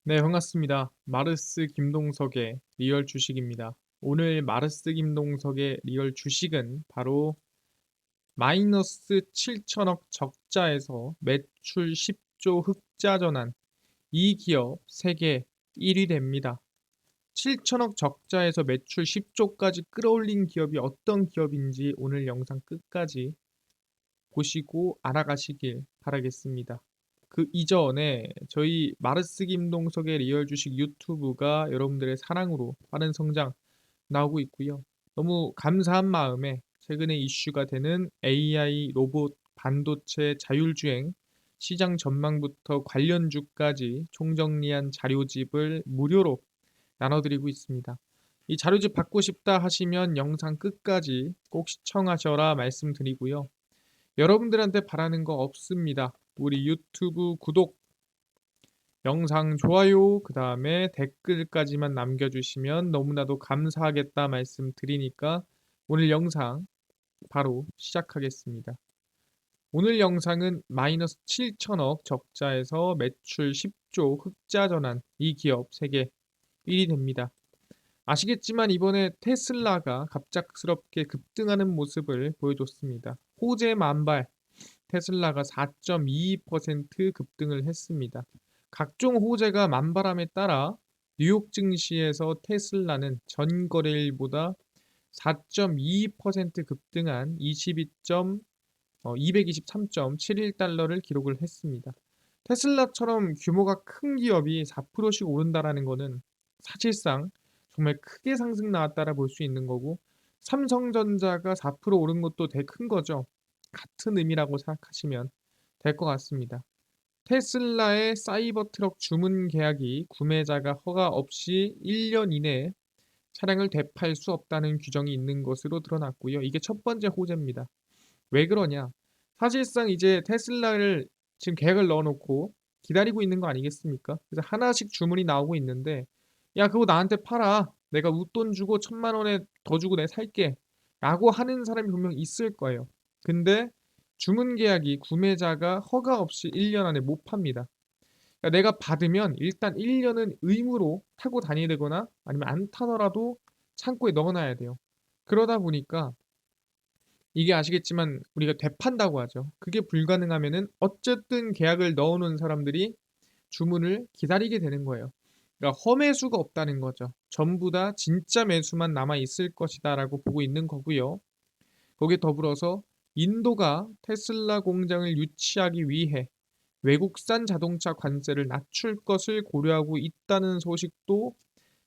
네, 반갑습니다. 마르스 김동석의 리얼 주식입니다. 오늘 마르스 김동석의 리얼 주식은 바로 마이너스 7천억 적자에서 매출 10조 흑자 전환, 이 기업 세계 1위 됩니다. 7천억 적자에서 매출 10조까지 끌어올린 기업이 어떤 기업인지 오늘 영상 끝까지 보시고 알아가시길 바라겠습니다. 그 이전에 저희 마르스 김동석의 리얼 주식 유튜브가 여러분들의 사랑으로 빠른 성장 나오고 있고요. 너무 감사한 마음에 최근에 이슈가 되는 AI, 로봇, 반도체, 자율주행 시장 전망부터 관련주까지 총정리한 자료집을 무료로 나눠드리고 있습니다. 이 자료집 받고 싶다 하시면 영상 끝까지 꼭 시청하셔라 말씀드리고요. 여러분들한테 바라는 거 없습니다. 우리 유튜브 구독, 영상 좋아요, 그 다음에 댓글까지만 남겨주시면 너무나도 감사하겠다 말씀드리니까 오늘 영상 바로 시작하겠습니다. 오늘 영상은 마이너스 7천억 적자에서 매출 10조 흑자 전환, 이 기업 세계 1위 됩니다. 아시겠지만 이번에 테슬라가 갑작스럽게 급등하는 모습을 보여줬습니다. 호재 만발, 테슬라가 4.22% 급등을 했습니다. 각종 호재가 만발함에 따라 뉴욕 증시에서 테슬라는 전 거래일보다 4.22% 급등한 223.71달러를 기록을 했습니다. 테슬라처럼 규모가 큰 기업이 4%씩 오른다라는 것은 사실상 정말 크게 상승 나왔다라 볼 수 있는 거고, 삼성전자가 4% 오른 것도 되게 큰 거죠. 같은 의미라고 생각하시면 될 것 같습니다. 테슬라의 사이버 트럭 주문 계약이 구매자가 허가 없이 1년 이내에 차량을 되팔 수 없다는 규정이 있는 것으로 드러났고요. 이게 첫 번째 호재입니다. 왜 그러냐? 사실상 이제 테슬라를 지금 계획을 넣어놓고 기다리고 있는 거 아니겠습니까? 그래서 하나씩 주문이 나오고 있는데, 야, 그거 나한테 팔아. 내가 웃돈 주고 1,000만 원에 더 주고 내가 살게. 라고 하는 사람이 분명 있을 거예요. 근데 주문 계약이 구매자가 허가 없이 1년 안에 못 팝니다. 그러니까 내가 받으면 일단 1년은 의무로 타고 다녀야 되거나 아니면 안 타더라도 창고에 넣어놔야 돼요. 그러다 보니까 이게 아시겠지만 우리가 되판다고 하죠. 그게 불가능하면은 어쨌든 계약을 넣어놓은 사람들이 주문을 기다리게 되는 거예요. 그러니까 허매수가 없다는 거죠. 전부 다 진짜 매수만 남아 있을 것이다라고 보고 있는 거고요. 거기에 더불어서 인도가 테슬라 공장을 유치하기 위해 외국산 자동차 관세를 낮출 것을 고려하고 있다는 소식도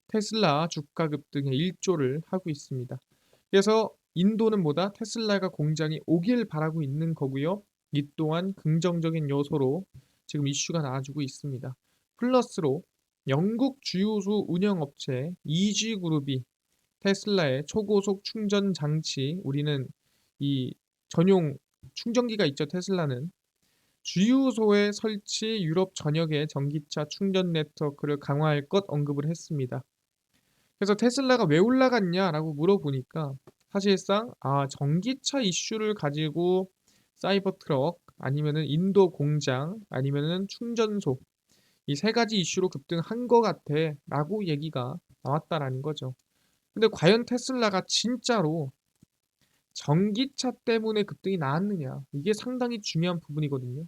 테슬라 주가 급등에 일조를 하고 있습니다. 그래서 인도는 뭐다? 테슬라가 공장이 오길 바라고 있는 거고요. 이 또한 긍정적인 요소로 지금 이슈가 나와주고 있습니다. 플러스로 영국 주유소 운영업체 EG그룹이 테슬라의 초고속 충전 장치, 우리는 이 전용 충전기가 있죠. 테슬라는 주유소에 설치 유럽 전역의 전기차 충전 네트워크를 강화할 것 언급을 했습니다. 그래서 테슬라가 왜 올라갔냐라고 물어보니까 사실상 전기차 이슈를 가지고 사이버 트럭 아니면은 인도 공장 아니면은 충전소, 이 세 가지 이슈로 급등한 것 같아라고 얘기가 나왔다라는 거죠. 근데 과연 테슬라가 진짜로 전기차 때문에 급등이 나왔느냐, 이게 상당히 중요한 부분이거든요.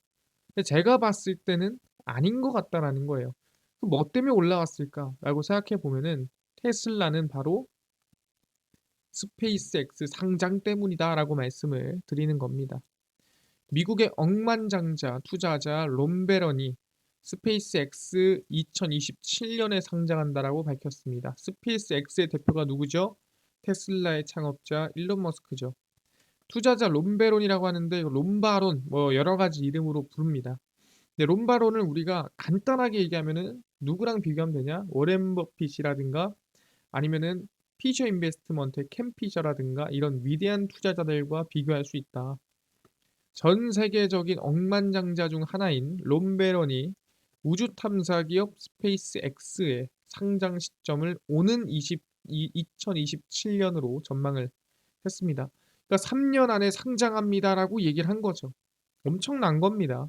근데 제가 봤을 때는 아닌 것 같다라는 거예요. 그럼 뭐 때문에 올라왔을까라고 생각해 보면은 테슬라는 바로 스페이스X 상장 때문이다라고 말씀을 드리는 겁니다. 미국의 억만장자 투자자 롬베런이 스페이스X 2027년에 상장한다라고 밝혔습니다. 스페이스X의 대표가 누구죠? 테슬라의 창업자 일론 머스크죠. 투자자 롬베론이라고 하는데 롬바론 뭐 여러 가지 이름으로 부릅니다. 근데 롬바론을 우리가 간단하게 얘기하면은 누구랑 비교하면 되냐? 워렌 버핏이라든가 아니면은 피셔 인베스트먼트의 캠 피셔라든가 이런 위대한 투자자들과 비교할 수 있다. 전 세계적인 억만장자 중 하나인 롬베런이 우주 탐사 기업 스페이스X의 상장 시점을 오는 2027년으로 전망을 했습니다. 그러니까 3년 안에 상장합니다라고 얘기를 한 거죠. 엄청난 겁니다.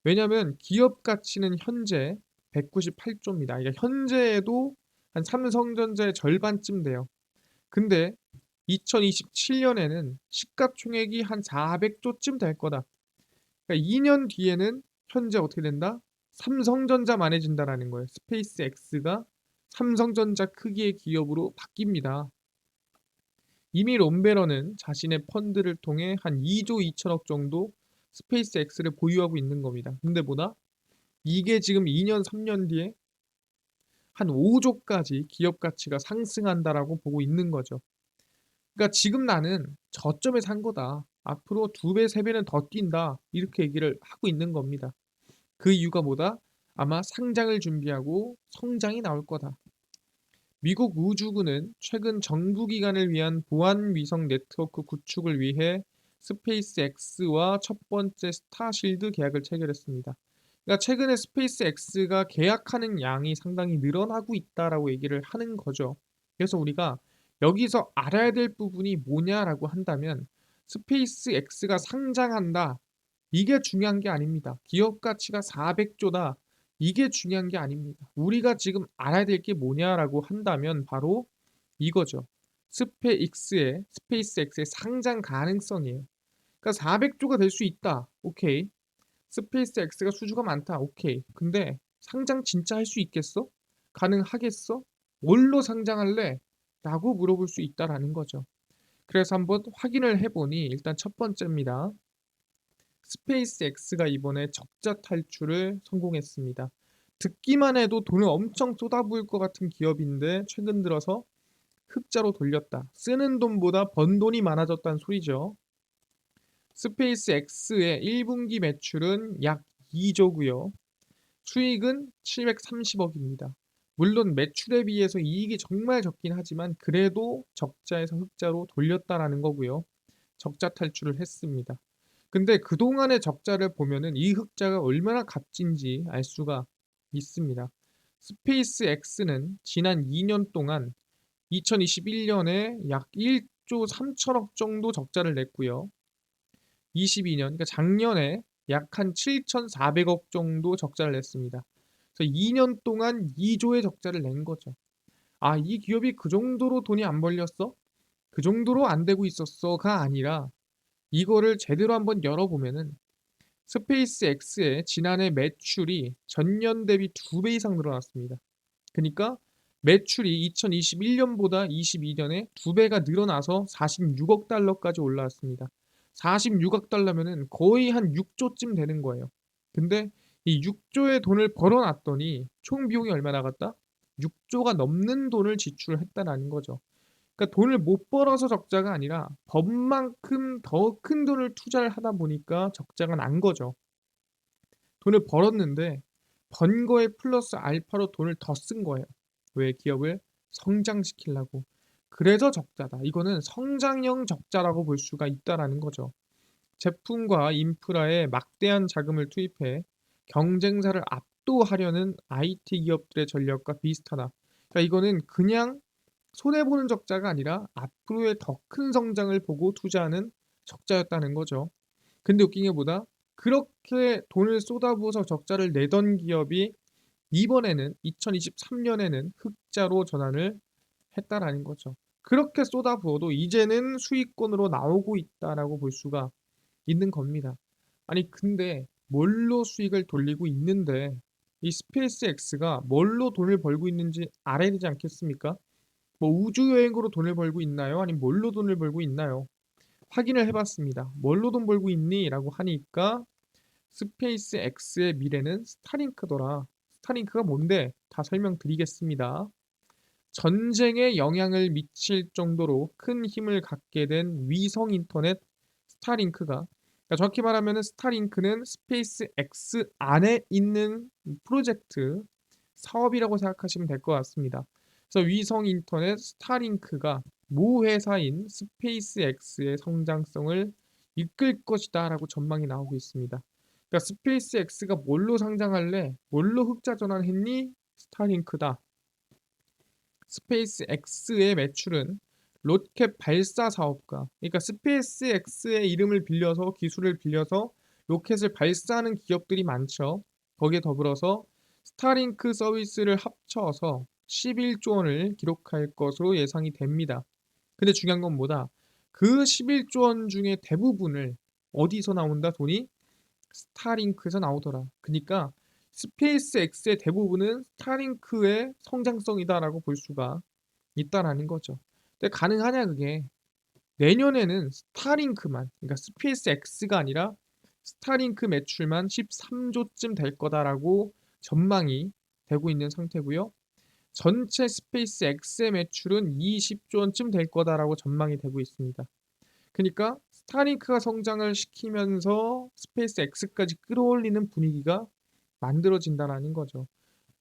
왜냐하면 기업 가치는 현재 198조입니다. 그러니까 현재에도 한 삼성전자의 절반쯤 돼요. 근데 2027년에는 시가총액이 한 400조쯤 될 거다. 그러니까 2년 뒤에는 현재 어떻게 된다? 삼성전자만해진다라는 거예요. 스페이스X가 삼성전자 크기의 기업으로 바뀝니다. 이미 롬베러는 자신의 펀드를 통해 한 2조 2천억 정도 스페이스X를 보유하고 있는 겁니다. 근데 뭐다? 이게 지금 2년, 3년 뒤에 한 5조까지 기업 가치가 상승한다라고 보고 있는 거죠. 그러니까 지금 나는 저점에 산 거다. 앞으로 2배, 3배는 더 뛴다. 이렇게 얘기를 하고 있는 겁니다. 그 이유가 뭐다? 아마 상장을 준비하고 성장이 나올 거다. 미국 우주군은 최근 정부기관을 위한 보안 위성 네트워크 구축을 위해 스페이스X와 첫 번째 스타실드 계약을 체결했습니다. 그러니까 최근에 스페이스X가 계약하는 양이 상당히 늘어나고 있다라고 얘기를 하는 거죠. 그래서 우리가 여기서 알아야 될 부분이 뭐냐라고 한다면 스페이스X가 상장한다. 이게 중요한 게 아닙니다. 기업 가치가 400조다. 이게 중요한 게 아닙니다. 우리가 지금 알아야 될 게 뭐냐라고 한다면 바로 이거죠. 스페이스X의 상장 가능성이에요. 그러니까 400조가 될 수 있다. 오케이. 스페이스X가 수주가 많다. 오케이. 근데 상장 진짜 할 수 있겠어? 가능하겠어? 뭘로 상장할래? 라고 물어볼 수 있다라는 거죠. 그래서 한번 확인을 해보니 일단 첫 번째입니다. 스페이스X가 이번에 적자 탈출을 성공했습니다. 듣기만 해도 돈을 엄청 쏟아부을 것 같은 기업인데 최근 들어서 흑자로 돌렸다. 쓰는 돈보다 번 돈이 많아졌다는 소리죠. 스페이스X의 1분기 매출은 약 2조고요. 수익은 730억입니다. 물론 매출에 비해서 이익이 정말 적긴 하지만 그래도 적자에서 흑자로 돌렸다라는 거고요. 적자 탈출을 했습니다. 근데 그동안의 적자를 보면은 이 흑자가 얼마나 값진지 알 수가 있습니다. 스페이스X는 지난 2년 동안 2021년에 약 1조 3천억 정도 적자를 냈고요. 22년, 그러니까 작년에 약 한 7,400억 정도 적자를 냈습니다. 그래서 2년 동안 2조의 적자를 낸 거죠. 아, 이 기업이 그 정도로 돈이 안 벌렸어? 그 정도로 안 되고 있었어가 아니라 이거를 제대로 한번 열어보면은 스페이스X의 지난해 매출이 전년 대비 2배 이상 늘어났습니다. 그러니까 매출이 2021년보다 22년에 2배가 늘어나서 46억 달러까지 올라왔습니다. 46억 달러면은 거의 한 6조쯤 되는 거예요. 근데 이 6조의 돈을 벌어놨더니 총 비용이 얼마 나갔다? 6조가 넘는 돈을 지출했다라는 거죠. 그러니까 돈을 못 벌어서 적자가 아니라 법만큼 더 큰 돈을 투자를 하다 보니까 적자가 난 거죠. 돈을 벌었는데 번 거에 플러스 알파로 돈을 더 쓴 거예요. 왜? 기업을 성장시키려고. 그래서 적자다. 이거는 성장형 적자라고 볼 수가 있다라는 거죠. 제품과 인프라에 막대한 자금을 투입해 경쟁사를 압도하려는 IT 기업들의 전략과 비슷하다. 그러니까 이거는 그냥 손해보는 적자가 아니라 앞으로의 더 큰 성장을 보고 투자하는 적자였다는 거죠. 근데 웃긴 게 뭐다? 그렇게 돈을 쏟아부어서 적자를 내던 기업이 이번에는 2023년에는 흑자로 전환을 했다라는 거죠. 그렇게 쏟아부어도 이제는 수익권으로 나오고 있다라고 볼 수가 있는 겁니다. 아니 근데 뭘로 수익을 돌리고 있는데 이 스페이스X가 뭘로 돈을 벌고 있는지 알아야 되지 않겠습니까? 뭐 우주 여행으로 돈을 벌고 있나요? 아니면 뭘로 돈을 벌고 있나요? 확인을 해봤습니다. 뭘로 돈 벌고 있니? 라고 하니까 스페이스 X의 미래는 스타링크더라. 스타링크가 뭔데? 다 설명드리겠습니다. 전쟁에 영향을 미칠 정도로 큰 힘을 갖게 된 위성 인터넷 스타링크가, 그러니까 정확히 말하면 스타링크는 스페이스 X 안에 있는 프로젝트 사업이라고 생각하시면 될 것 같습니다. 그래서 위성 인터넷 스타링크가 모 회사인 스페이스X의 성장성을 이끌 것이다라고 전망이 나오고 있습니다. 그러니까 스페이스X가 뭘로 상장할래? 뭘로 흑자 전환했니? 스타링크다. 스페이스X의 매출은 로켓 발사 사업과, 그러니까 스페이스X의 이름을 빌려서 기술을 빌려서 로켓을 발사하는 기업들이 많죠. 거기에 더불어서 스타링크 서비스를 합쳐서 11조 원을 기록할 것으로 예상이 됩니다. 근데 중요한 건 뭐다? 그 11조 원 중에 대부분을 어디서 나온다 돈이? 스타링크에서 나오더라. 그러니까 스페이스 X의 대부분은 스타링크의 성장성이다라고 볼 수가 있다라는 거죠. 근데 가능하냐 그게? 내년에는 스타링크만, 그러니까 스페이스 X가 아니라 스타링크 매출만 13조쯤 될 거다라고 전망이 되고 있는 상태고요. 전체 스페이스 X의 매출은 20조 원쯤 될 거다라고 전망이 되고 있습니다. 그러니까 스타링크가 성장을 시키면서 스페이스 X까지 끌어올리는 분위기가 만들어진다라는 거죠.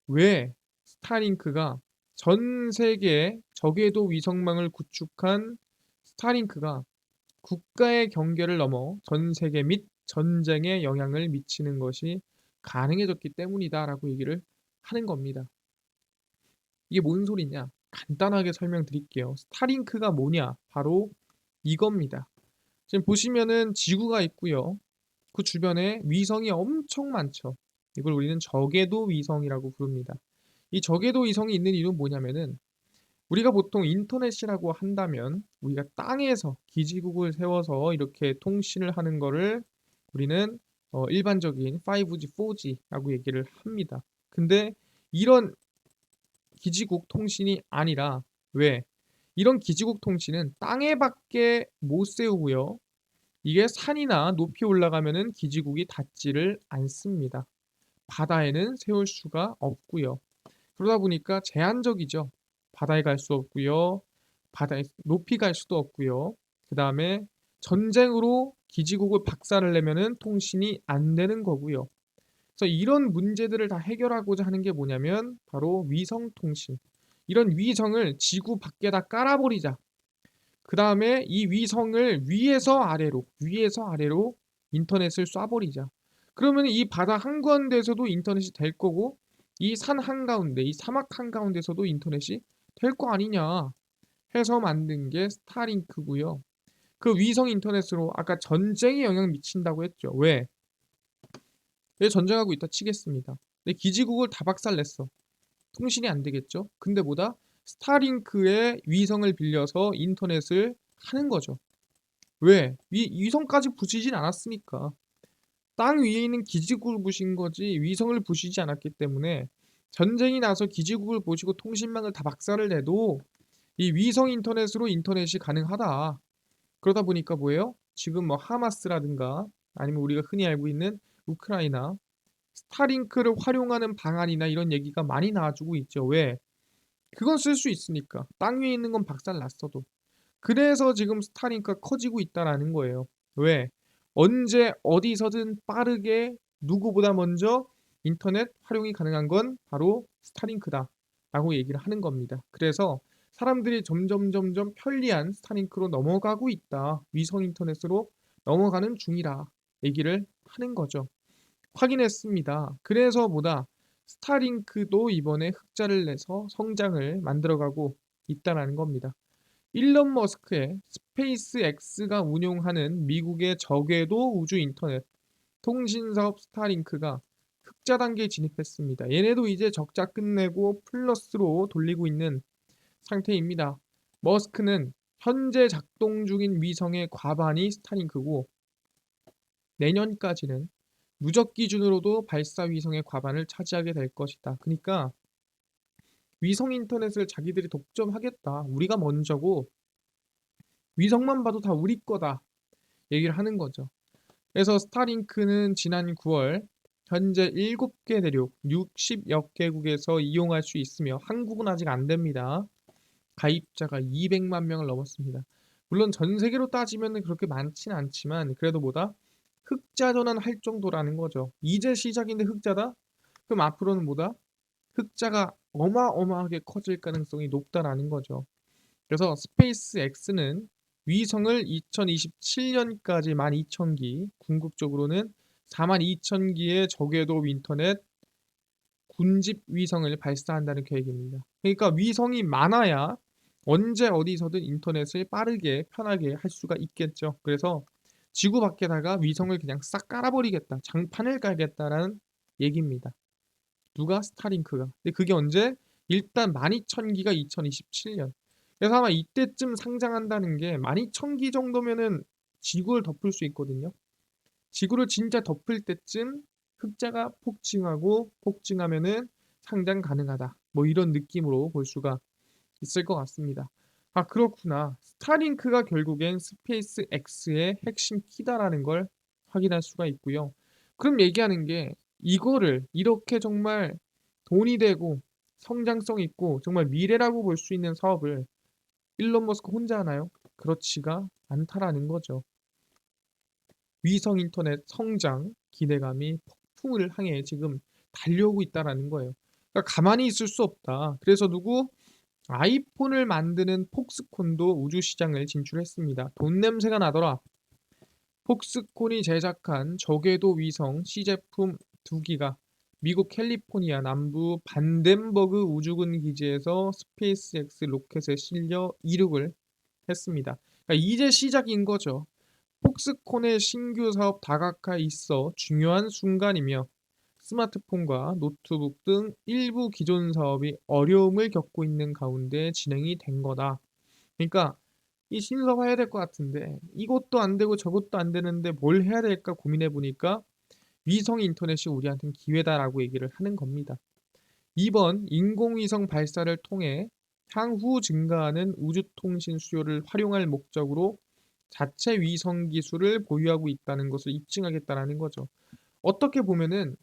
왜 스타링크가 전 세계에 저궤도 위성망을 구축한 스타링크가 국가의 경계를 넘어 전 세계 및 전쟁에 영향을 미치는 것이 가능해졌기 때문이다라고 얘기를 하는 겁니다. 이게 뭔 소리냐? 간단하게 설명드릴게요. 스타링크가 뭐냐? 바로 이겁니다. 지금 보시면은 지구가 있고요. 그 주변에 위성이 엄청 많죠. 이걸 우리는 저궤도 위성이라고 부릅니다. 이 저궤도 위성이 있는 이유는 뭐냐면은 우리가 보통 인터넷이라고 한다면 우리가 땅에서 기지국을 세워서 이렇게 통신을 하는 거를 우리는 일반적인 5G, 4G라고 얘기를 합니다. 근데 이런 기지국 통신이 아니라 왜? 이런 기지국 통신은 땅에밖에 못 세우고요. 이게 산이나 높이 올라가면은 기지국이 닿지를 않습니다. 바다에는 세울 수가 없고요. 그러다 보니까 제한적이죠. 바다에 갈 수 없고요. 바다에 높이 갈 수도 없고요. 그다음에 전쟁으로 기지국을 박살을 내면은 통신이 안 되는 거고요. 그래서 이런 문제들을 다 해결하고자 하는 게 뭐냐면 바로 위성 통신. 이런 위성을 지구 밖에다 깔아버리자. 그다음에 이 위성을 위에서 아래로 인터넷을 쏴버리자. 그러면 이 바다 한가운데에서도 인터넷이 될 거고 이 산 한가운데, 이 사막 한가운데서도 인터넷이 될 거 아니냐 해서 만든 게 스타링크고요. 그 위성 인터넷으로 아까 전쟁에 영향 미친다고 했죠. 왜? 왜 전쟁하고 있다 치겠습니다. 근데 기지국을 다 박살냈어. 통신이 안 되겠죠. 근데 뭐다? 스타링크의 위성을 빌려서 인터넷을 하는 거죠. 왜? 위성까지 부시진 않았으니까. 땅 위에 있는 기지국을 부신 거지 위성을 부시지 않았기 때문에 전쟁이 나서 기지국을 보시고 통신망을 다 박살을 내도 이 위성 인터넷으로 인터넷이 가능하다. 그러다 보니까 뭐예요? 지금 뭐 하마스라든가 아니면 우리가 흔히 알고 있는 우크라이나 스타링크를 활용하는 방안이나 이런 얘기가 많이 나와주고 있죠. 왜? 그건 쓸 수 있으니까. 땅 위에 있는 건 박살 났어도. 그래서 지금 스타링크가 커지고 있다라는 거예요. 왜? 언제 어디서든 빠르게 누구보다 먼저 인터넷 활용이 가능한 건 바로 스타링크다라고 얘기를 하는 겁니다. 그래서 사람들이 점점 편리한 스타링크로 넘어가고 있다. 위성 인터넷으로 넘어가는 중이라 얘기를 하는 거죠. 확인했습니다. 그래서 보다 스타링크도 이번에 흑자를 내서 성장을 만들어가고 있다라는 겁니다. 일론 머스크의 스페이스 X가 운용하는 미국의 저궤도 우주 인터넷 통신 사업 스타링크가 흑자 단계에 진입했습니다. 얘네도 이제 적자 끝내고 플러스로 돌리고 있는 상태입니다. 머스크는 현재 작동 중인 위성의 과반이 스타링크고 내년까지는 누적 기준으로도 발사 위성의 과반을 차지하게 될 것이다. 그러니까 위성 인터넷을 자기들이 독점하겠다. 우리가 먼저고 위성만 봐도 다 우리 거다. 얘기를 하는 거죠. 그래서 스타링크는 지난 9월 현재 7개 대륙 60여 개국에서 이용할 수 있으며 한국은 아직 안 됩니다. 가입자가 200만 명을 넘었습니다. 물론 전 세계로 따지면 그렇게 많지는 않지만 그래도 뭐다? 흑자 전환할 정도라는 거죠. 이제 시작인데 흑자다? 그럼 앞으로는 뭐다? 흑자가 어마어마하게 커질 가능성이 높다라는 거죠. 그래서 스페이스 X는 위성을 2027년까지 12,000기, 궁극적으로는 42,000기의 저궤도 인터넷 군집 위성을 발사한다는 계획입니다. 그러니까 위성이 많아야 언제 어디서든 인터넷을 빠르게 편하게 할 수가 있겠죠. 그래서 지구 밖에다가 위성을 그냥 싹 깔아버리겠다. 장판을 깔겠다라는 얘기입니다. 누가? 스타링크가. 근데 그게 언제? 일단 12,000기가 2027년. 그래서 아마 이때쯤 상장한다는 게 12,000기 정도면은 지구를 덮을 수 있거든요. 지구를 진짜 덮을 때쯤 흑자가 폭증하고 폭증하면은 상장 가능하다. 뭐 이런 느낌으로 볼 수가 있을 것 같습니다. 아, 그렇구나. 스타링크가 결국엔 스페이스 X의 핵심 키다라는 걸 확인할 수가 있고요. 그럼 얘기하는 게 이거를 이렇게 정말 돈이 되고 성장성 있고 정말 미래라고 볼 수 있는 사업을 일론 머스크 혼자 하나요? 그렇지가 않다라는 거죠. 위성 인터넷 성장 기대감이 폭풍을 향해 지금 달려오고 있다라는 거예요. 그러니까 가만히 있을 수 없다. 그래서 누구? 아이폰을 만드는 폭스콘도 우주 시장을 진출했습니다. 돈 냄새가 나더라. 폭스콘이 제작한 저궤도 위성 C제품 2기가 미국 캘리포니아 남부 반덴버그 우주군 기지에서 스페이스X 로켓에 실려 이륙을 했습니다. 그러니까 이제 시작인 거죠. 폭스콘의 신규 사업 다각화에 있어 중요한 순간이며 스마트폰과 노트북 등 일부 기존 사업이 어려움을 겪고 있는 가운데 진행이 된 거다. 그러니까 이 신사업 해야 될 것 같은데 이것도 안 되고 저것도 안 되는데 뭘 해야 될까 고민해 보니까 위성 인터넷이 우리한테는 기회다라고 얘기를 하는 겁니다. 이번 인공위성 발사를 통해 향후 증가하는 우주통신 수요를 활용할 목적으로 자체 위성 기술을 보유하고 있다는 것을 입증하겠다라는 거죠. 어떻게 보면은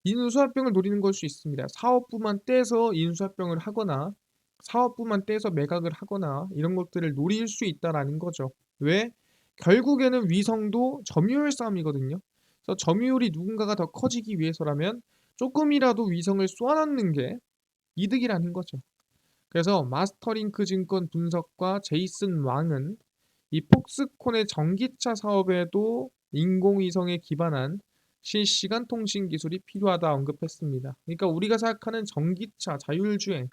인수합병을 노리는 걸 수 있습니다. 사업부만 떼서 인수합병을 하거나 사업부만 떼서 매각을 하거나 이런 것들을 노릴 수 있다라는 거죠. 왜? 결국에는 위성도 점유율 싸움이거든요. 그래서 점유율이 누군가가 더 커지기 위해서라면 조금이라도 위성을 쏘아넣는 게 이득이라는 거죠. 그래서 마스터링크 증권 분석과 제이슨 왕은 이 폭스콘의 전기차 사업에도 인공위성에 기반한 실시간 통신 기술이 필요하다 언급했습니다. 그러니까 우리가 생각하는 전기차, 자율주행,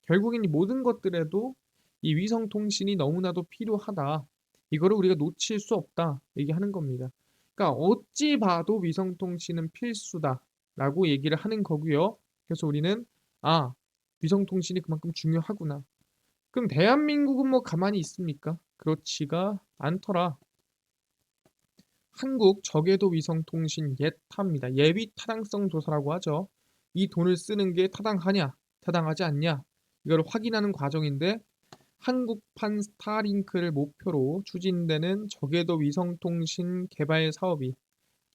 결국엔 이 모든 것들에도 이 위성 통신이 너무나도 필요하다. 이거를 우리가 놓칠 수 없다. 얘기하는 겁니다. 그러니까 어찌 봐도 위성 통신은 필수다라고 얘기를 하는 거고요. 그래서 우리는 아, 위성 통신이 그만큼 중요하구나. 그럼 대한민국은 뭐 가만히 있습니까? 그렇지가 않더라. 한국 저궤도 위성통신 예타입니다. 예비 타당성 조사라고 하죠. 이 돈을 쓰는 게 타당하냐, 타당하지 않냐, 이걸 확인하는 과정인데 한국판 스타링크를 목표로 추진되는 저궤도 위성통신 개발 사업이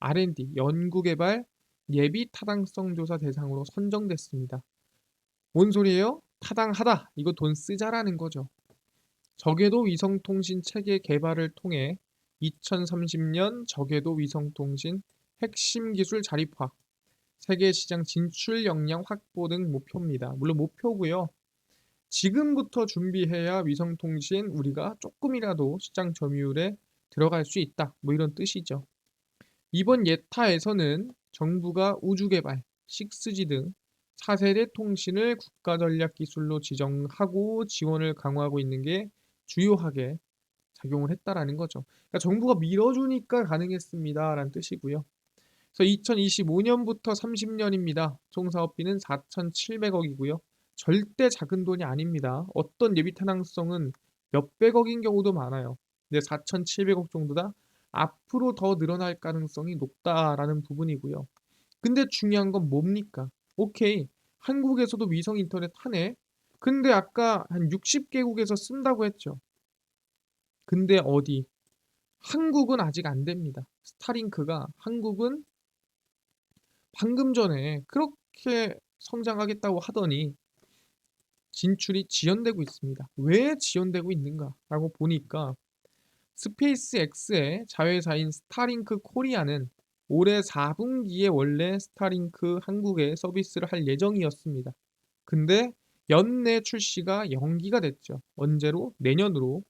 R&D 연구개발 예비 타당성 조사 대상으로 선정됐습니다. 뭔 소리예요? 타당하다. 이거 돈 쓰자라는 거죠. 저궤도 위성통신 체계 개발을 통해 2030년 저궤도 위성통신 핵심 기술 자립화, 세계 시장 진출 역량 확보 등 목표입니다. 물론 목표고요. 지금부터 준비해야 위성통신 우리가 조금이라도 시장 점유율에 들어갈 수 있다. 뭐 이런 뜻이죠. 이번 예타에서는 정부가 우주개발, 6G 등 4세대 통신을 국가전략기술로 지정하고 지원을 강화하고 있는 게 주요하게 작용을 했다라는 거죠. 그러니까 정부가 밀어주니까 가능했습니다라는 뜻이고요. 그래서 2025년부터 30년입니다. 총 사업비는 4,700억이고요. 절대 작은 돈이 아닙니다. 어떤 예비 타당성은 몇백억인 경우도 많아요. 근데 4,700억 정도다. 앞으로 더 늘어날 가능성이 높다라는 부분이고요. 근데 중요한 건 뭡니까? 오케이. 한국에서도 위성 인터넷 하네. 근데 아까 한 60개국에서 쓴다고 했죠. 근데 어디? 한국은 아직 안 됩니다. 스타링크가 한국은 방금 전에 그렇게 성장하겠다고 하더니 진출이 지연되고 있습니다. 왜 지연되고 있는가라고 보니까 스페이스X의 자회사인 스타링크 코리아는 올해 4분기에 원래 스타링크 한국에 서비스를 할 예정이었습니다. 근데 연내 출시가 연기가 됐죠. 언제로? 내년으로.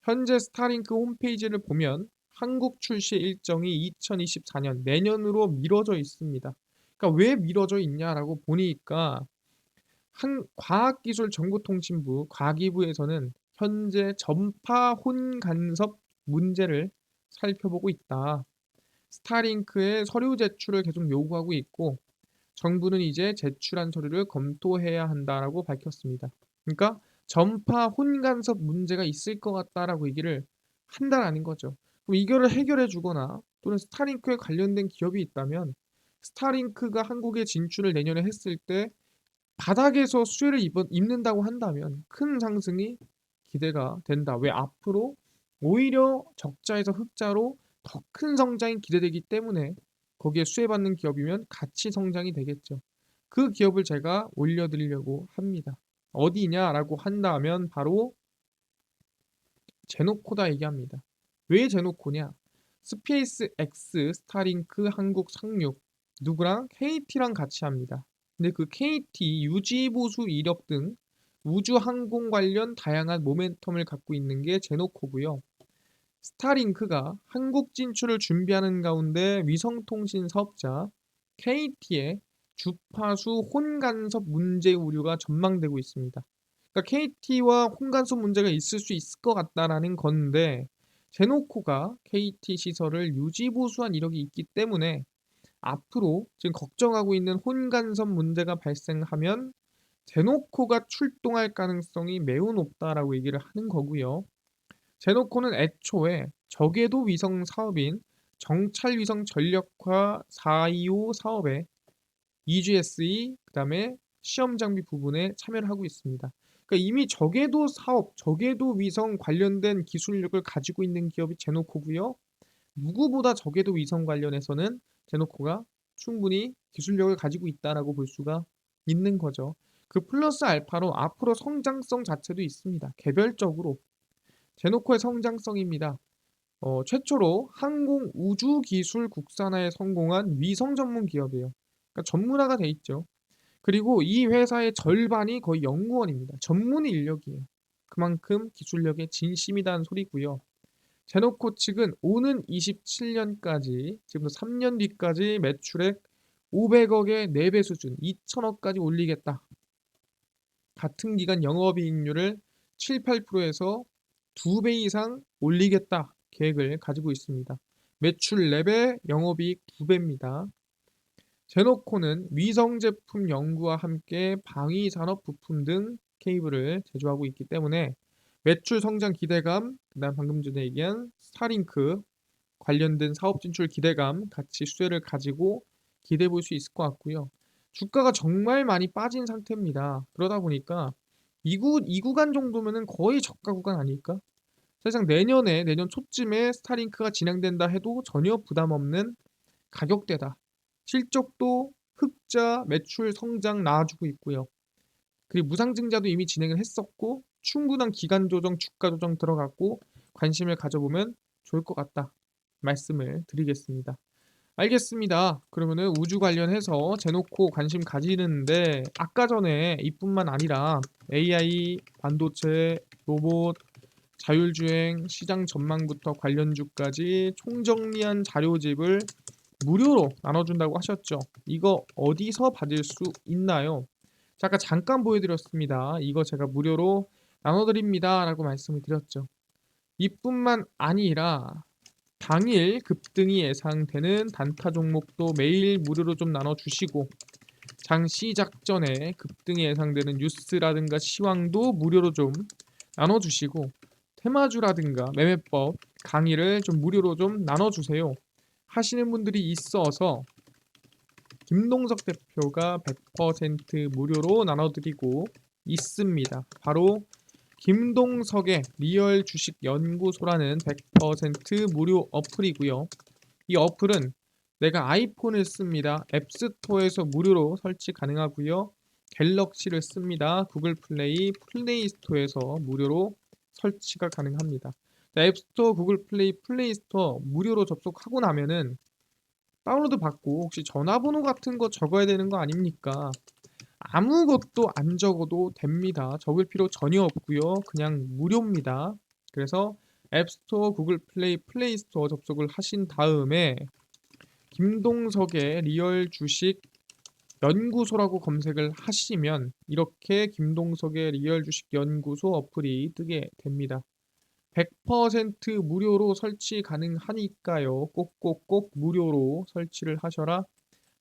현재 스타링크 홈페이지를 보면 한국 출시 일정이 2024년 내년으로 미뤄져 있습니다. 그러니까 왜 미뤄져 있냐라고 보니까 과학기술정보통신부 과기부에서는 현재 전파 혼간섭 문제를 살펴보고 있다. 스타링크의 서류 제출을 계속 요구하고 있고 정부는 이제 제출한 서류를 검토해야 한다라고 밝혔습니다. 그러니까 전파 혼간섭 문제가 있을 것 같다라고 얘기를 한다라는 거죠. 그럼 이거를 해결해 주거나 또는 스타링크에 관련된 기업이 있다면 스타링크가 한국에 진출을 내년에 했을 때 바닥에서 수혜를 입는다고 한다면 큰 상승이 기대가 된다. 왜 앞으로 오히려 적자에서 흑자로 더 큰 성장이 기대되기 때문에 거기에 수혜받는 기업이면 같이 성장이 되겠죠. 그 기업을 제가 올려드리려고 합니다. 어디냐라고 한다면 바로 제노코다 얘기합니다. 왜 제노코냐? 스페이스 X, 스타링크, 한국 상륙 누구랑 KT랑 같이 합니다. 근데 그 KT 유지보수 이력 등 우주 항공 관련 다양한 모멘텀을 갖고 있는 게 제노코고요. 스타링크가 한국 진출을 준비하는 가운데 위성통신 사업자 KT의 주파수 혼간섭 문제 우려가 전망되고 있습니다. 그러니까 KT와 혼간섭 문제가 있을 수 있을 것 같다라는 건데 제노코가 KT 시설을 유지보수한 이력이 있기 때문에 앞으로 지금 걱정하고 있는 혼간섭 문제가 발생하면 제노코가 출동할 가능성이 매우 높다라고 얘기를 하는 거고요. 제노코는 애초에 저궤도 위성 사업인 정찰위성 전력화 425 사업에 EGSE 그다음에 시험 장비 부분에 참여를 하고 있습니다. 그러니까 이미 저궤도 사업, 저궤도 위성 관련된 기술력을 가지고 있는 기업이 제노코고요. 누구보다 저궤도 위성 관련해서는 제노코가 충분히 기술력을 가지고 있다라고 볼 수가 있는 거죠. 그 플러스 알파로 앞으로 성장성 자체도 있습니다. 개별적으로 제노코의 성장성입니다. 최초로 항공 우주 기술 국산화에 성공한 위성 전문 기업이에요. 그러니까 전문화가 돼 있죠. 그리고 이 회사의 절반이 거의 연구원입니다. 전문 인력이에요. 그만큼 기술력에 진심이라는 소리고요. 제노코 측은 오는 27년까지 지금부터 3년 뒤까지 매출액 500억의 4배 수준 2천억까지 올리겠다. 같은 기간 영업이익률을 7, 8%에서 2배 이상 올리겠다 계획을 가지고 있습니다. 매출 4배, 영업이익 2배입니다. 제노코는 위성 제품 연구와 함께 방위 산업 부품 등 케이블을 제조하고 있기 때문에 매출 성장 기대감, 그다음 방금 전에 얘기한 스타링크 관련된 사업 진출 기대감 같이 수혜를 가지고 기대해 볼 수 있을 것 같고요. 주가가 정말 많이 빠진 상태입니다. 그러다 보니까 이 구간 정도면은 거의 저가 구간 아닐까? 사실상 내년 초쯤에 스타링크가 진행된다 해도 전혀 부담 없는 가격대다. 실적도 흑자, 매출 성장 나와주고 있고요. 그리고 무상증자도 이미 진행을 했었고 충분한 기간 조정, 주가 조정 들어갔고 관심을 가져보면 좋을 것 같다. 말씀을 드리겠습니다. 알겠습니다. 그러면은 우주 관련해서 제노코 관심 가지는데 아까 전에 이뿐만 아니라 AI, 반도체, 로봇, 자율주행, 시장 전망부터 관련주까지 총정리한 자료집을 무료로 나눠준다고 하셨죠. 이거 어디서 받을 수 있나요? 자, 아까 잠깐 보여드렸습니다. 이거 제가 무료로 나눠드립니다 라고 말씀을 드렸죠. 이뿐만 아니라 당일 급등이 예상되는 단타 종목도 매일 무료로 좀 나눠주시고 장 시작 전에 급등이 예상되는 뉴스라든가 시황도 무료로 좀 나눠주시고 테마주라든가 매매법 강의를 좀 무료로 좀 나눠주세요. 하시는 분들이 있어서 김동석 대표가 100% 무료로 나눠드리고 있습니다. 바로 김동석의 리얼 주식 연구소라는 100% 무료 어플이고요. 이 어플은 내가 아이폰을 씁니다. 앱스토어에서 무료로 설치 가능하고요. 갤럭시를 씁니다. 구글 플레이, 플레이 스토어에서 무료로 설치가 가능합니다. 앱스토어, 구글 플레이, 플레이 스토어 무료로 접속하고 나면은 다운로드 받고 혹시 전화번호 같은 거 적어야 되는 거 아닙니까? 아무것도 안 적어도 됩니다. 적을 필요 전혀 없고요. 그냥 무료입니다. 그래서 앱스토어, 구글 플레이, 플레이 스토어 접속을 하신 다음에 김동석의 리얼 주식 연구소라고 검색을 하시면 이렇게 김동석의 리얼 주식 연구소 어플이 뜨게 됩니다. 100% 무료로 설치 가능하니까요. 꼭꼭꼭 무료로 설치를 하셔라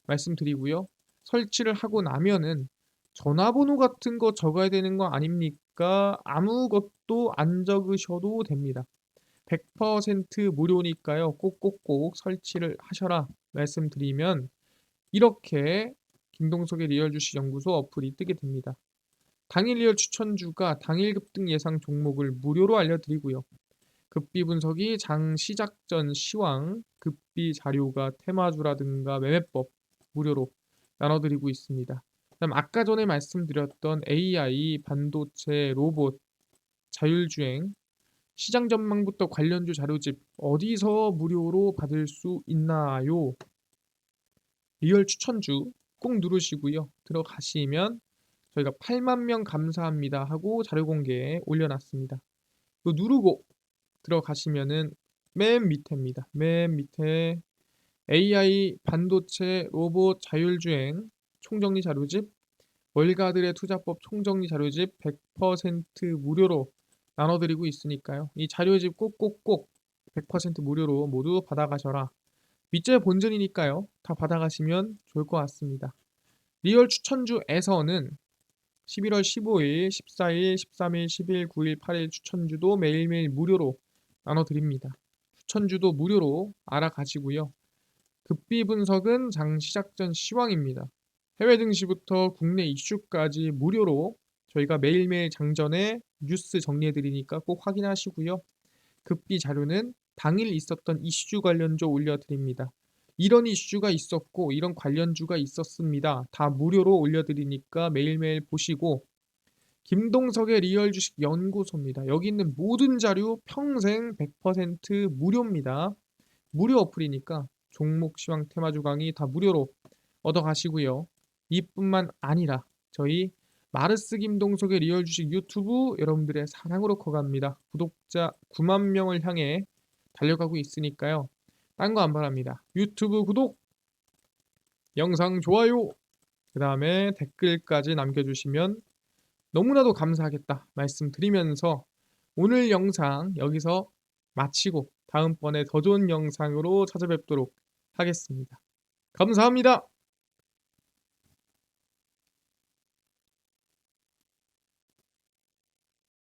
말씀드리고요. 설치를 하고 나면은 전화번호 같은 거 적어야 되는 거 아닙니까? 아무것도 안 적으셔도 됩니다. 100% 무료니까요. 꼭꼭꼭 설치를 하셔라 말씀드리면 이렇게 김동석의 리얼 주식 연구소 어플이 뜨게 됩니다. 당일 리얼 추천주가 당일 급등 예상 종목을 무료로 알려드리고요. 급비 분석이 장 시작 전 시황, 급비 자료가 테마주라든가 매매법 무료로 나눠드리고 있습니다. 그다음 아까 전에 말씀드렸던 AI, 반도체, 로봇, 자율주행, 시장 전망부터 관련주 자료집 어디서 무료로 받을 수 있나요? 리얼 추천주 꼭 누르시고요. 들어가시면 저희가 8만 명 감사합니다 하고 자료 공개에 올려놨습니다. 이거 누르고 들어가시면은 맨 밑에입니다. 맨 밑에 AI, 반도체, 로봇, 자율주행 총정리 자료집, 월가들의 투자법 총정리 자료집 100% 무료로 나눠드리고 있으니까요. 이 자료집 꼭꼭꼭 100% 무료로 모두 받아가셔라. 밑제 본전이니까요. 다 받아가시면 좋을 것 같습니다. 리얼 추천주에서는 11월 15일, 14일, 13일, 10일, 9일, 8일 추천주도 매일매일 무료로 나눠드립니다. 추천주도 무료로 알아가시고요. 급비 분석은 장 시작 전 시황입니다. 해외 증시부터 국내 이슈까지 무료로 저희가 매일매일 장전에 뉴스 정리해드리니까 꼭 확인하시고요. 급비 자료는 당일 있었던 이슈 관련주 올려드립니다. 이런 이슈가 있었고 이런 관련주가 있었습니다. 다 무료로 올려드리니까 매일매일 보시고 김동석의 리얼 주식 연구소입니다. 여기 있는 모든 자료 평생 100% 무료입니다. 무료 어플이니까 종목 시황 테마주 강의 다 무료로 얻어가시고요. 이뿐만 아니라 저희 마르스 김동석의 리얼 주식 유튜브 여러분들의 사랑으로 커갑니다. 구독자 9만 명을 향해 달려가고 있으니까요. 딴 거 안 바랍니다. 유튜브 구독, 영상 좋아요, 그 다음에 댓글까지 남겨주시면 너무나도 감사하겠다 말씀드리면서 오늘 영상 여기서 마치고 다음번에 더 좋은 영상으로 찾아뵙도록 하겠습니다. 감사합니다.